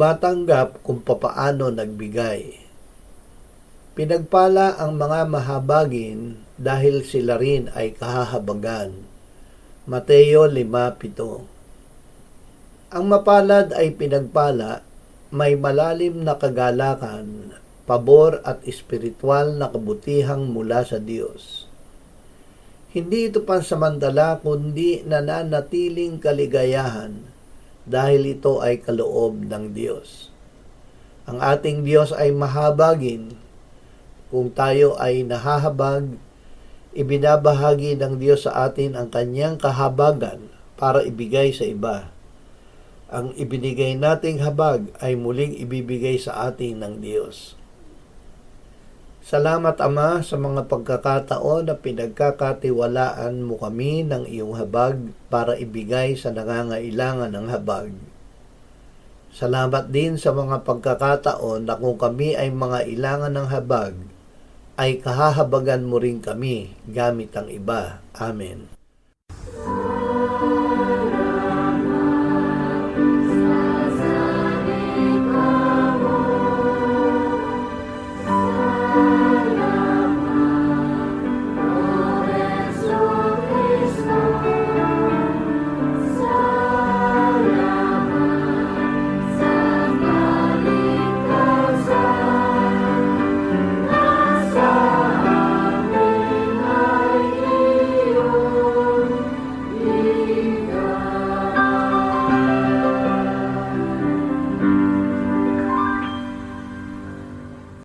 tumatanggap kung papaano nagbigay. Pinagpala ang mga mahabagin dahil sila rin ay kahahabagan. Mateo 5:7. Ang mapalad ay pinagpala, may malalim na kagalakan, pabor at espiritual na kabutihang mula sa Diyos. Hindi ito pansamantala kundi nananatiling kaligayahan dahil ito ay kaloob ng Diyos. Ang ating Diyos ay mahabagin. Kung tayo ay nahahabag, ibinabahagi ng Diyos sa atin ang kanyang kahabagan para ibigay sa iba. Ang ibinigay nating habag ay muling ibibigay sa atin ng Diyos. Salamat, Ama, sa mga pagkakataon na pinagkakatiwalaan mo kami ng iyong habag para ibigay sa nangangailangan ng habag. Salamat din sa mga pagkakataon na kung kami ay mga ilangan ng habag, ay kahahabagan mo rin kami gamit ang iba. Amen.